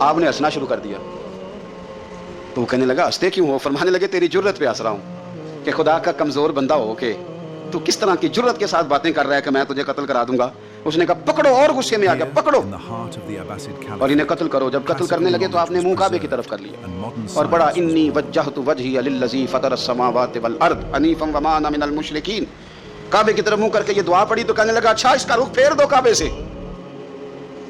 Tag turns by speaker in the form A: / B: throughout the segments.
A: آپ نے ہنسنا شروع کر دیا. تو وہ کہنے لگا ہنستے کیوں ہو؟ فرمانے لگے تیری جرت پہ ہنس رہا ہوں کہ خدا کا کمزور بندہ ہو کے تو کس طرح کی جرت کے ساتھ باتیں کر رہا ہے کہ میں تجھے قتل کرا دوں گا. اس نے کہا پکڑو، اور غصے میں آ گیا پکڑو اور انہیں قتل کرو. جب قتل کرنے لگے تو آپ نے منہ کعبے کی طرف کر لیا اور بڑا انی وجہت وجہی للذی فطر السماوات والارض حنیفا وما انا من المشرکین، کعبے کی طرف منہ کر کے یہ دعا پڑھی. تو کہنے لگا اچھا اس کا رخ پھیر دو کعبے سے.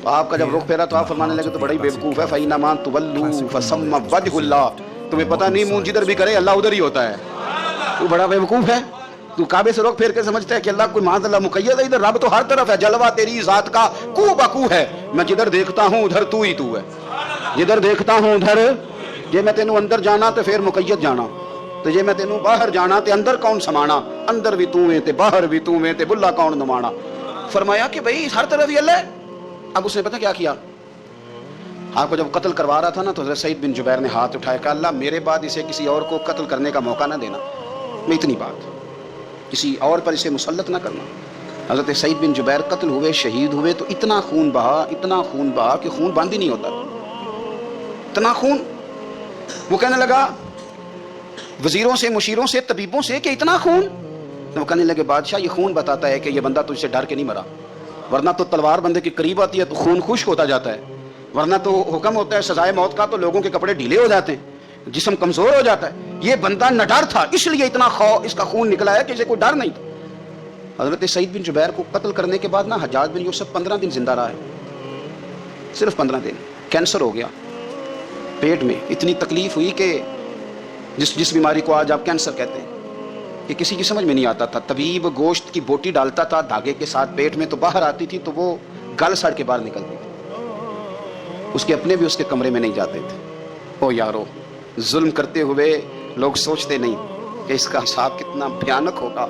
A: تو آپ کا جب رخ پھیرا تو آپ فرمانے لگے تو بڑی بیوقوف ہے، فَإِنَّمَا تُوَلُّوا فَثَمَّ وَجْهُ اللَّهِ، تمہیں پتہ نہیں منہ جدھر بھی کرے اللہ ادھر ہی ہوتا ہے. تو بڑا بیوقوف ہے، تو کعبے سے رخ پھیر کے سمجھتا ہے کہ اللہ کوئی معاذ اللہ مقید ہے، ادھر رب تو ہر طرف ہے، جلوہ تیری ذات کا کو بکو ہے، میں جدھر دیکھتا ہوں ادھر تو ہی تو ہے، جدھر دیکھتا ہوں ادھر. جے میں تینوں اندر جانا تو پھر مقید جانا، تو جے میں تینوں باہر جانا تے اندر کون سمانا، اندر بھی تو ہے تے باہر بھی تو ہے تے بلا کون نمانا. فرمایا کہ بھئی ہر طرف ہی اللہ ہے. اب اس نے پتہ کیا کیا؟ آپ کو جب قتل کروا رہا تھا نا تو حضرت سعید بن جبیر نے ہاتھ اٹھایا کہ اللہ میرے بعد اسے کسی اور کو قتل کرنے کا موقع نہ دینا، میں اتنی بات کسی اور پر اسے مسلط نہ کرنا. حضرت سعید بن جبیر قتل ہوئے، شہید ہوئے تو اتنا خون بہا کہ خون بند ہی نہیں ہوتا، اتنا خون. وہ کہنے لگا وزیروں سے، مشیروں سے، طبیبوں سے کہ اتنا خون. وہ کہنے لگے بادشاہ یہ خون بتاتا ہے کہ یہ بندہ تجھ سے ڈر کے نہیں مرا، ورنہ تو تلوار بندے کے قریب آتی ہے تو خون خشک ہوتا جاتا ہے، ورنہ تو حکم ہوتا ہے سزائے موت کا تو لوگوں کے کپڑے ڈھیلے ہو جاتے ہیں، جسم کمزور ہو جاتا ہے. یہ بندہ نہ ڈر تھا اس لیے اتنا اس کا خون نکلا ہے کہ اسے کوئی ڈر نہیں تھا. حضرت سعید بن جبیر کو قتل کرنے کے بعد نا حجاج بن یوسف 15 دن زندہ رہا ہے، صرف 15 دن. کینسر ہو گیا پیٹ میں، اتنی تکلیف ہوئی کہ جس بیماری کو آج آپ کینسر کہتے ہیں کہ کسی کی سمجھ میں نہیں آتا تھا. طبیب گوشت کی بوٹی ڈالتا تھا دھاگے کے ساتھ پیٹ میں، تو باہر آتی تھی تو وہ گل سڑ کے باہر نکلتی تھی. اس کے اپنے بھی اس کے کمرے میں نہیں جاتے تھے. او یارو، ظلم کرتے ہوئے لوگ سوچتے نہیں کہ اس کا حساب کتنا بھیانک ہوگا.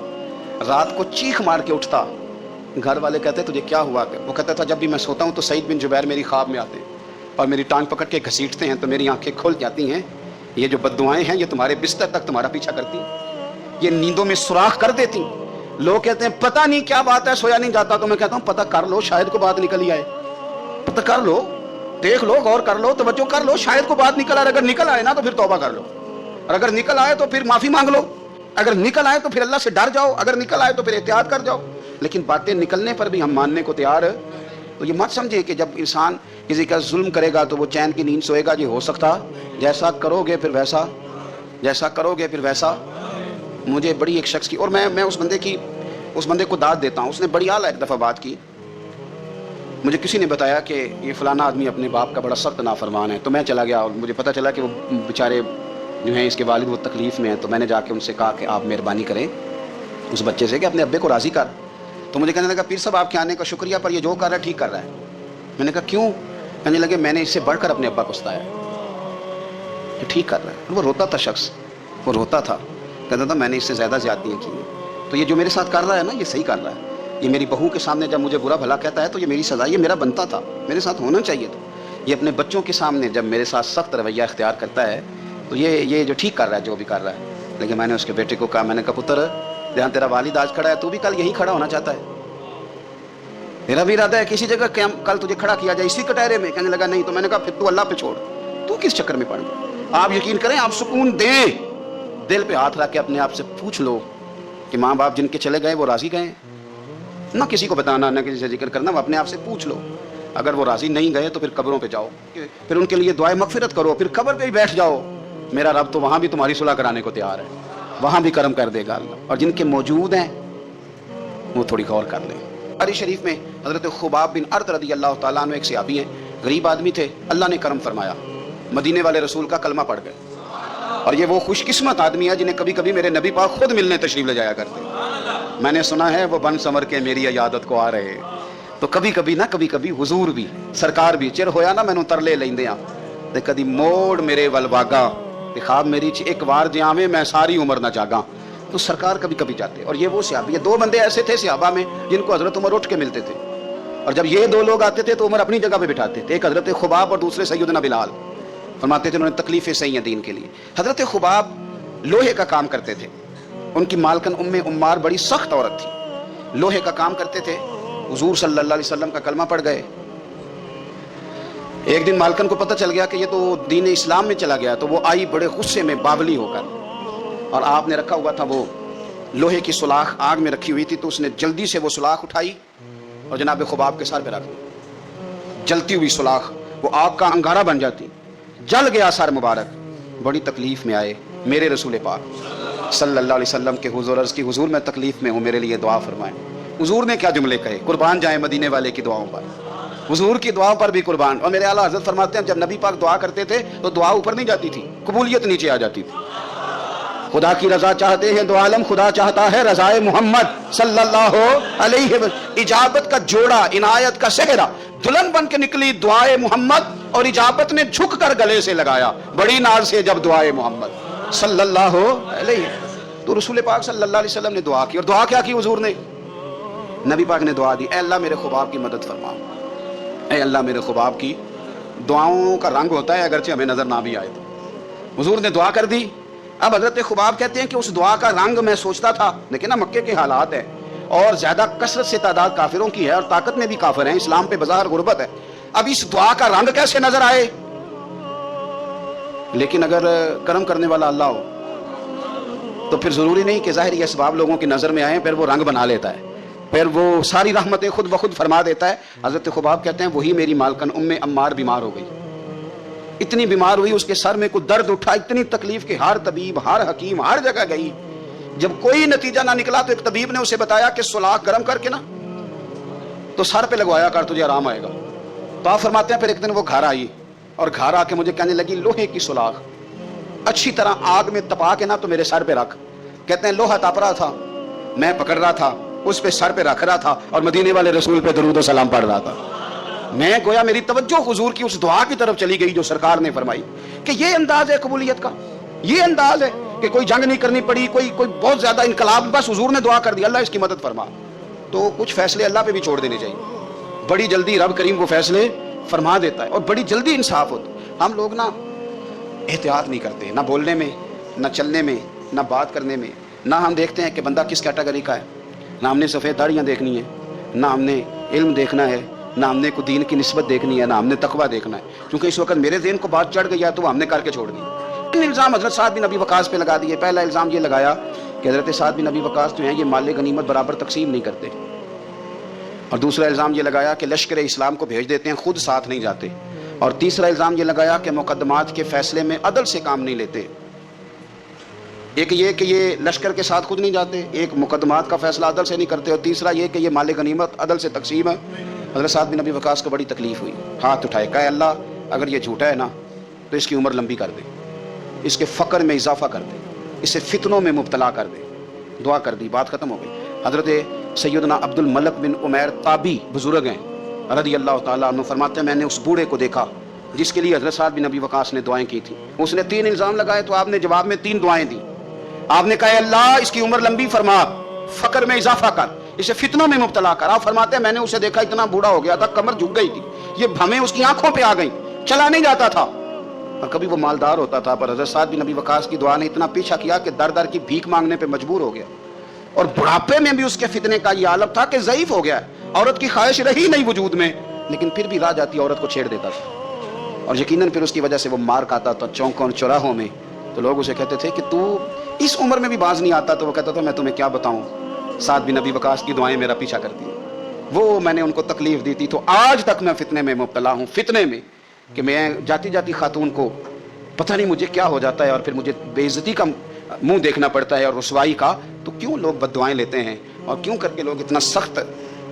A: رات کو چیخ مار کے اٹھتا، گھر والے کہتے تجھے کیا ہوا؟ وہ کہتا تھا جب بھی میں سوتا ہوں تو سعید بن جبیر میری خواب میں آتے ہیں اور میری ٹانگ پکڑ کے گھسیٹتے ہیں تو میری آنکھیں کھل جاتی ہیں. یہ جو بد دعائیں ہیں یہ تمہارے بستر تک تمہارا پیچھا کرتی ہیں، یہ نیندوں میں سوراخ کر دیتی. لوگ کہتے ہیں پتہ نہیں کیا بات ہے سویا نہیں جاتا. تو میں کہتا ہوں پتہ کر لو، شاید کو بات نکل ہی آئے. پتہ کر لو، دیکھ لو، غور کر لو، توجہ کر لو، شاید کو بات نکل آئے. اگر نکل آئے نا تو پھر توبہ کر لو، اور اگر نکل آئے تو پھر معافی مانگ لو، اگر نکل آئے تو پھر اللہ سے ڈر جاؤ، اگر نکل آئے تو پھر احتیاط کر جاؤ. لیکن باتیں نکلنے پر بھی ہم ماننے کو تیار. تو یہ مت سمجھے کہ جب انسان کسی کا ظلم کرے گا تو وہ چین کی نیند سوئے گا. یہ ہو سکتا جیسا کرو گے پھر ویسا، جیسا کرو گے پھر ویسا. مجھے بڑی ایک شخص کی، اور میں اس بندے کو داد دیتا ہوں، اس نے بڑی اعلیٰ ایک دفعہ بات کی. مجھے کسی نے بتایا کہ یہ فلانا آدمی اپنے باپ کا بڑا سخت نافرمان ہے. تو میں چلا گیا اور مجھے پتہ چلا کہ وہ بیچارے جو ہیں اس کے والد وہ تکلیف میں ہیں. تو میں نے جا کے ان سے کہا کہ آپ مہربانی کریں اس بچے سے کہ اپنے ابے کو راضی کر. تو مجھے کہنے لگا پیر صاحب آپ کے آنے کا شکریہ، پر یہ جو کر رہا ہے ٹھیک کر رہا ہے. میں نے کہا کیوں؟ کہنے لگے میں نے اس سے بڑھ کر اپنے ابا کو ستایا، یہ ٹھیک کر رہا ہے. وہ روتا تھا شخص، وہ روتا تھا، کہتا تھا میں نے اس سے زیادہ زیادتیاں کی ہیں. تو یہ جو میرے ساتھ کر رہا ہے نا یہ صحیح کر رہا ہے. یہ میری بہو کے سامنے جب مجھے برا بھلا کہتا ہے تو یہ میری سزا، یہ میرا بنتا تھا، میرے ساتھ ہونا چاہیے تھا. یہ اپنے بچوں کے سامنے جب میرے ساتھ سخت رویہ اختیار کرتا ہے تو یہ جو ٹھیک کر رہا ہے جو بھی کر رہا ہے. لیکن میں نے اس کے بیٹے کو کہا، میں نے کہا پتر جہاں تیرا والد آج کھڑا ہے تو بھی کل یہیں کھڑا ہونا چاہتا ہے. میرا بھی ارادہ ہے کسی جگہ کل تجھے کھڑا کیا جائے اسی کٹہرے میں. کہنے لگا نہیں. تو میں نے کہا پھر تو اللہ پہ چھوڑ، تو کس چکر میں پڑ گیا. آپ یقین کریں، آپ سکون دیں، دل پہ ہاتھ رکھ کے اپنے آپ سے پوچھ لو کہ ماں باپ جن کے چلے گئے وہ راضی گئے؟ نہ کسی کو بتانا، نہ کسی سے ذکر کرنا، وہ اپنے آپ سے پوچھ لو. اگر وہ راضی نہیں گئے تو پھر قبروں پہ جاؤ، پھر ان کے لیے دعائے مغفرت کرو، پھر قبر پہ ہی بیٹھ جاؤ. میرا رب تو وہاں بھی تمہاری صلح کرانے کو تیار ہے، وہاں بھی کرم کر دے گا اللہ. اور جن کے موجود ہیں وہ تھوڑی غور کر لیں. بخاری شریف میں حضرت خباب بن ارد رضی اللہ تعالیٰ عنہ ایک صحابی ہیں، غریب آدمی تھے، اللہ نے کرم فرمایا، مدینے والے رسول کا کلمہ پڑھ گئے. اور یہ وہ خوش قسمت آدمی ہے جنہیں کبھی کبھی میرے نبی پاک خود ملنے تشریف لے جایا کرتے. میں نے سنا ہے وہ بن سمر کے میری عیادت کو آ رہے. تو کبھی کبھی حضور بھی سرکار بھی چر ہویا نا مینوں ترلے لیندے آ تے کدی موڑ میرے ول واگا تے خواب میری چ ایک وار جاویں میں ساری عمر نہ جاگاں. تو سرکار کبھی کبھی جاتے. اور یہ وہ صحابی، یہ دو بندے ایسے تھے صحابہ میں جن کو حضرت عمر اٹھ کے ملتے تھے. اور جب یہ دو لوگ آتے تھے تو عمر اپنی جگہ پہ بٹھاتے تھے، ایک حضرت خباب اور دوسرے سیدنا بلال. فرماتے تھے انہوں نے تکلیفیں سہی ہیں دین کے لیے. حضرت خباب لوہے کا کام کرتے تھے، ان کی مالکن عمار بڑی سخت عورت تھی، لوہے کا کام کرتے تھے. حضور صلی اللہ علیہ وسلم کا کلمہ پڑھ گئے. ایک دن مالکن کو پتہ چل گیا کہ یہ تو دین اسلام میں چلا گیا، تو وہ آئی بڑے غصے میں باولی ہو کر، اور آپ نے رکھا ہوا تھا وہ لوہے کی سلاخ آگ میں رکھی ہوئی تھی، تو اس نے جلدی سے وہ سلاخ اٹھائی اور جناب خباب کے سر پہ رکھ دی۔ جلتی ہوئی سلاخ وہ آگ کا انگارہ بن جاتی، جل گیا سر مبارک۔ بڑی تکلیف میں آئے میرے رسول پاک صلی اللہ علیہ وسلم کے حضور، عرض کی حضور میں تکلیف میں ہوں، میرے لیے دعا فرمائیں۔ حضور نے کیا جملے کہے، قربان جائیں مدینے والے کی دعاؤں پر، حضور کی دعاؤں پر بھی قربان۔ اور میرے اعلیٰ حضرت فرماتے ہیں جب نبی پاک دعا کرتے تھے تو دعا اوپر نہیں جاتی تھی، قبولیت نیچے آ جاتی تھی۔ خدا کی رضا چاہتے ہیں دو عالم، خدا چاہتا ہے رضائے محمد صلی اللہ علیہ وسلم۔ اجابت کا جوڑا، عنایت کا صحرا، دلہن بن کے نکلی دعائے محمد، اور اجابت نے جھک کر گلے سے لگایا بڑی ناز سے جب دعائے محمد صلی اللہ علیہ۔ تو رسول پاک صلی اللہ علیہ وسلم نے دعا کی، اور دعا کیا کی حضور نے؟ نبی پاک نے دعا دی، اے اللہ میرے خباب کی مدد فرما، اے اللہ میرے خباب کی۔ دعاؤں کا رنگ ہوتا ہے اگرچہ ہمیں نظر نہ بھی آئے تو۔ حضور نے دعا کر دی۔ اب حضرت خباب کہتے ہیں کہ اس دعا کا رنگ میں سوچتا تھا، لیکن نا مکے کے حالات ہیں اور زیادہ کثرت سے تعداد کافروں کی ہے اور طاقت میں بھی کافر ہیں، اسلام پہ بظاہر غربت ہے، اب اس دعا کا رنگ کیسے نظر آئے؟ لیکن اگر کرم کرنے والا اللہ ہو تو پھر ضروری نہیں کہ ظاہر یہ اسباب لوگوں کی نظر میں آئیں، پھر وہ رنگ بنا لیتا ہے، پھر وہ ساری رحمتیں خود بخود فرما دیتا ہے۔ حضرت خباب کہتے ہیں وہی میری مالکن عمار بیمار ہو گئی، اتنی بیمار ہوئی، اس کے سر میں کوئی درد اٹھا، اتنی تکلیف کہ ہر طبیب، ہر حکیم، ہر جگہ گئی، جب کوئی نتیجہ نہ نکلا تو ایک طبیب نے اسے بتایا کہ سلاخ گرم کر کے نا تو سر پہ لگوایا کر، تجھے آرام آئے گا۔ تو آپ فرماتے ہیں پھر ایک دن وہ گھر آئی اور گھر آ کے مجھے کہنے لگی لوہے کی سلاخ اچھی طرح آگ میں تپا کے نا تو میرے سر پہ رکھ۔ کہتے ہیں لوہا تپ رہا تھا، میں پکڑ رہا تھا، اس پہ سر پہ رکھ رہا تھا اور مدینے والے رسول پہ درود و سلام پڑھ رہا تھا۔ میں گویا میری توجہ حضور کی اس دعا کی طرف چلی گئی جو سرکار نے فرمائی کہ یہ انداز ہے قبولیت کا، یہ انداز ہے کہ کوئی جنگ نہیں کرنی پڑی، کوئی بہت زیادہ انقلاب، بس حضور نے دعا کر دی اللہ اس کی مدد فرما۔ تو کچھ فیصلے اللہ پہ بھی چھوڑ دینے چاہیے، بڑی جلدی رب کریم وہ فیصلے فرما دیتا ہے اور بڑی جلدی انصاف ہوتا ہے۔ ہم لوگ نا احتیاط نہیں کرتے، نہ بولنے میں، نہ چلنے میں، نہ بات کرنے میں، نہ ہم دیکھتے ہیں کہ بندہ کس کیٹیگری کا ہے، نہ ہم نے سفید داڑیاں دیکھنی ہے، نہ ہم نے علم دیکھنا ہے، نہ ہم نے کو دین کی نسبت دیکھنی ہے، نہ ہم نے تقویٰ دیکھنا ہے، کیونکہ اس وقت میرے ذہن کو بات چڑھ گئی ہے تو وہ ہم نے کر کے چھوڑ دی۔ الزام حضرت سعد بن ابی وقاص پہ لگا دیے۔ پہلا الزام یہ لگایا کہ حضرت سعد بن ابی وقاص جو ہیں یہ مال غنیمت برابر تقسیم نہیں کرتے، اور دوسرا الزام یہ لگایا کہ لشکر اسلام کو بھیج دیتے ہیں، خود ساتھ نہیں جاتے، اور تیسرا الزام یہ لگایا کہ مقدمات کے فیصلے میں عدل سے کام نہیں لیتے۔ ایک یہ کہ یہ لشکر کے ساتھ خود نہیں جاتے، ایک مقدمات کا فیصلہ عدل سے نہیں کرتے، اور تیسرا یہ کہ یہ مال غنیمت عدل سے تقسیم ہے۔ حضرت سعد بن ابی وقاص کو بڑی تکلیف ہوئی، ہاتھ اٹھائے، کہا اللہ اگر یہ جھوٹا ہے نا تو اس کی عمر لمبی کر دے، اس کے فقر میں اضافہ کر دے، اسے فتنوں میں مبتلا کر دے۔ دعا کر دی، بات ختم ہو گئی۔ حضرت سیدنا عبد الملک بن عمیر تابی بزرگ ہیں رضی اللہ تعالیٰ عنہ، فرماتے ہیں میں نے اس بوڑھے کو دیکھا جس کے لیے حضرت سعد بن ابی وقاص نے دعائیں کی تھیں۔ اس نے 3 الزام لگائے تو آپ نے جواب میں 3 دعائیں دی۔ آپ نے کہا اللہ اس کی عمر لمبی فرما، فقر میں اضافہ کر، اسے فتنوں میں مبتلا کر۔ آپ فرماتے ہیں میں نے اسے دیکھا اتنا بوڑھا ہو گیا تھا، کمر جھک گئی تھی، یہ بھمیں اس کی آنکھوں پہ آ گئیں، چلا نہیں جاتا تھا، اور کبھی وہ مالدار ہوتا تھا، پر حضرت سعد بن ابی وقاص کی دعا نے اتنا پیچھا کیا کہ در در کی بھیک مانگنے پہ مجبور ہو گیا، اور بڑھاپے میں بھی اس کے فتنے کا یہ عالم تھا کہ ضعیف ہو گیا، عورت کی خواہش رہی نہیں وجود میں، لیکن پھر بھی راہ جاتی عورت کو چھیڑ دیتا تھا، اور یقیناً پھر اس کی وجہ سے وہ مار کھاتا تھا چوکوں چوراہوں میں۔ تو لوگ اسے کہتے تھے کہ تو اس عمر میں بھی باز نہیں آتا، تو وہ کہتا تھا میں تمہیں کیا بتاؤں، سعد بن ابی وقاص کی دعائیں میرا پیچھا کرتی ہیں، وہ میں نے ان کو تکلیف دی تھی، تو آج تک میں فتنے میں مبتلا ہوں، فتنے میں کہ میں جاتی جاتی خاتون کو پتہ نہیں مجھے کیا ہو جاتا ہے، اور پھر مجھے بے عزتی کا منہ دیکھنا پڑتا ہے اور رسوائی کا۔ تو کیوں لوگ بد دعائیں لیتے ہیں، اور کیوں کر کے لوگ اتنا سخت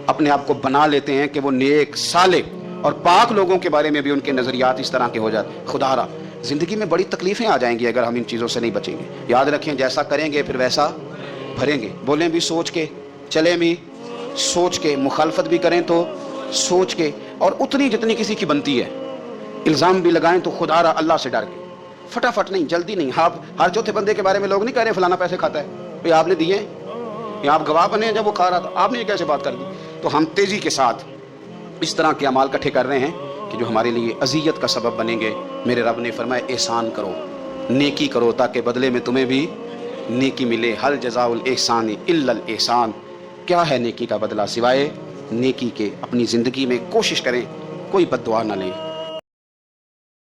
A: اپنے آپ کو بنا لیتے ہیں کہ وہ نیک صالح اور پاک لوگوں کے بارے میں بھی ان کے نظریات اس طرح کے ہو جاتے ہیں۔ خدا را زندگی میں بڑی تکلیفیں آ جائیں گی اگر ہم ان چیزوں سے نہیں بچیں گے۔ یاد رکھیں جیسا کریں گے پھر ویسا بھریں گے، بولیں بھی سوچ کے، چلیں بھی سوچ کے، مخالفت بھی کریں تو سوچ کے، اور اتنی جتنی کسی کی بنتی ہے۔ الزام بھی لگائیں تو خدا را اللہ سے ڈر کے، فٹافٹ نہیں، جلدی نہیں۔ آپ ہر چوتھے بندے کے بارے میں لوگ نہیں کہہ رہے فلانا پیسے کھاتا ہے، بھئی آپ نے دیے، یا آپ گواہ بنے جب وہ کھا رہا تھا، آپ نے یہ کیسے بات کر دی؟ تو ہم تیزی کے ساتھ اس طرح کے اعمال اکٹھے کر رہے ہیں کہ جو ہمارے لیے اذیت کا سبب بنیں گے۔ میرے رب نے فرمایا احسان کرو، نیکی کرو، تاکہ بدلے میں تمہیں بھی نیکی ملے۔ حل جزاء الاحسان الا الاحسان، کیا ہے نیکی کا بدلہ سوائے نیکی کے؟ اپنی زندگی میں کوشش کریں کوئی بد دعا نہ لیں،